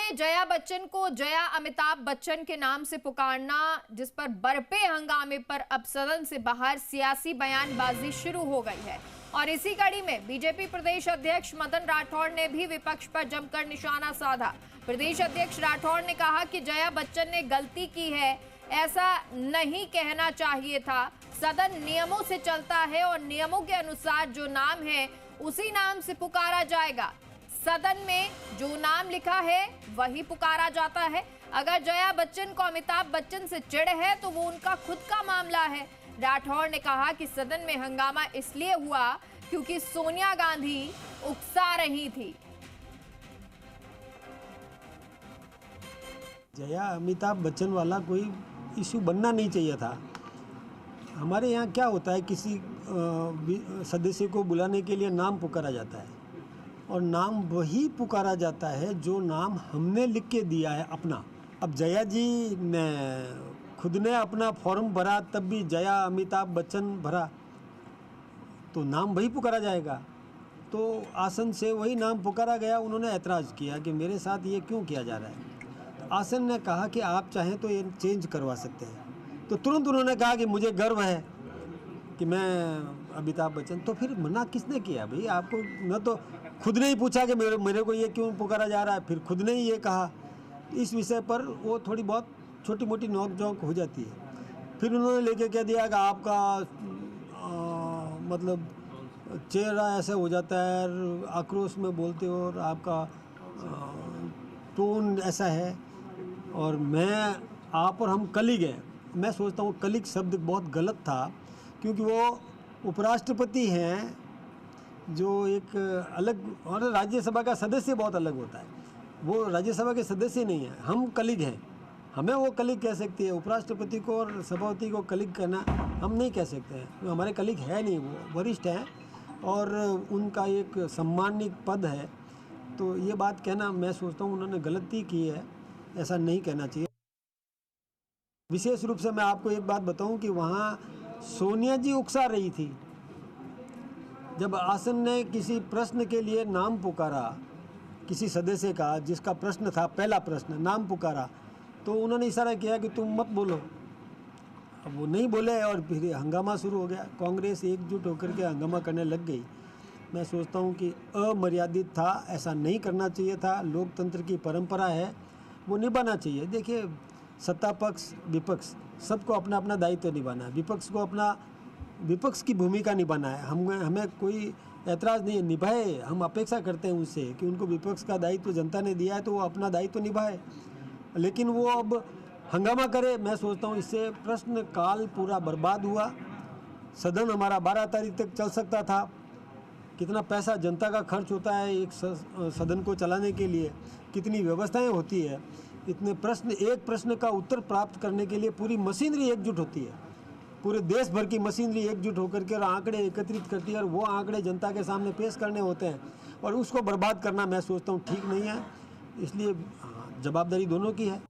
में जया बच्चन को जया अमिताभ बच्चन के नाम से पुकारना, जिस पर बरपे हंगामे पर अब सदन से बाहर सियासी बयानबाजी शुरू हो गई है। और इसी कड़ी में बीजेपी प्रदेश अध्यक्ष मदन राठौड़ ने भी विपक्ष पर जमकर निशाना साधा। प्रदेश अध्यक्ष राठौड़ ने कहा कि जया बच्चन ने गलती की है, ऐसा नहीं कहना चाहिए था। सदन नियमों से चलता है और नियमों के अनुसार जो नाम है उसी नाम से पुकारा जाएगा। सदन में जो नाम लिखा है वही पुकारा जाता है। अगर जया बच्चन को अमिताभ बच्चन से चिढ़ है तो वो उनका खुद का मामला है। राठौड़ ने कहा कि सदन में हंगामा इसलिए हुआ क्योंकि सोनिया गांधी उकसा रही थी। जया अमिताभ बच्चन वाला कोई इशू बनना नहीं चाहिए था। हमारे यहाँ क्या होता है, किसी सदस्य को बुलाने के लिए नाम पुकारा जाता है और नाम वही पुकारा जाता है जो नाम हमने लिख के दिया है अपना। अब जया जी ने खुद ने अपना फॉर्म भरा, तब भी जया अमिताभ बच्चन भरा, तो नाम वही पुकारा जाएगा। तो आसन से वही नाम पुकारा गया। उन्होंने ऐतराज़ किया कि मेरे साथ ये क्यों किया जा रहा है। तो आसन ने कहा कि आप चाहें तो ये चेंज करवा सकते हैं। तो तुरंत उन्होंने कहा कि मुझे गर्व है कि मैं अमिताभ बच्चन। तो फिर मना किसने किया भाई? आपको न तो खुद ने ही पूछा कि मेरे को ये क्यों पुकारा जा रहा है, फिर खुद ने ही ये कहा। इस विषय पर वो थोड़ी बहुत छोटी मोटी नोक झोंक हो जाती है। फिर उन्होंने लेके कह दिया कि आपका मतलब चेहरा ऐसा हो जाता है, आक्रोश में बोलते हो और आपका टोन ऐसा है। और मैं आप और हम कलीग हैं। मैं सोचता हूँ कलीग शब्द बहुत गलत था, क्योंकि वो उपराष्ट्रपति हैं जो एक अलग, और राज्यसभा का सदस्य बहुत अलग होता है। वो राज्यसभा के सदस्य नहीं है, हम कलीग हैं। हमें वो कलीग कह सकती है। उपराष्ट्रपति को और सभापति को कलीग कहना हम नहीं कह सकते हैं। हमारे कलीग है नहीं, वो वरिष्ठ हैं और उनका एक सम्मानित पद है। तो ये बात कहना, मैं सोचता हूँ उन्होंने गलती की है, ऐसा नहीं कहना चाहिए। विशेष रूप से मैं आपको एक बात बताऊं कि वहाँ सोनिया जी उकसा रही थी। जब आसन ने किसी प्रश्न के लिए नाम पुकारा, किसी सदस्य का जिसका प्रश्न था, पहला प्रश्न, नाम पुकारा, तो उन्होंने इशारा किया कि तुम मत बोलो। अब वो नहीं बोले और फिर हंगामा शुरू हो गया। कांग्रेस एकजुट होकर के हंगामा करने लग गई। मैं सोचता हूँ कि अमर्यादित था, ऐसा नहीं करना चाहिए था। लोकतंत्र की परंपरा है, वो निभाना चाहिए। देखिए, सत्ता पक्ष विपक्ष सबको अपना अपना दायित्व निभाना है। विपक्ष को अपना विपक्ष की भूमिका निभाना है। हमें कोई ऐतराज़ नहीं है, निभाए। हम अपेक्षा करते हैं उनसे कि उनको विपक्ष का दायित्व जनता ने दिया है तो वो अपना दायित्व निभाए। लेकिन वो अब हंगामा करे, मैं सोचता हूँ इससे प्रश्न काल पूरा बर्बाद हुआ। सदन हमारा 12 तारीख तक चल सकता था। कितना पैसा जनता का खर्च होता है एक सदन को चलाने के लिए, कितनी व्यवस्थाएं होती है। इतने प्रश्न, एक प्रश्न का उत्तर प्राप्त करने के लिए पूरी मशीनरी एकजुट होती है। पूरे देश भर की मशीनरी एकजुट होकर के और आंकड़े एकत्रित करती है और वो आंकड़े जनता के सामने पेश करने होते हैं, और उसको बर्बाद करना मैं सोचता हूँ ठीक नहीं है। इसलिए जवाबदारी दोनों की है।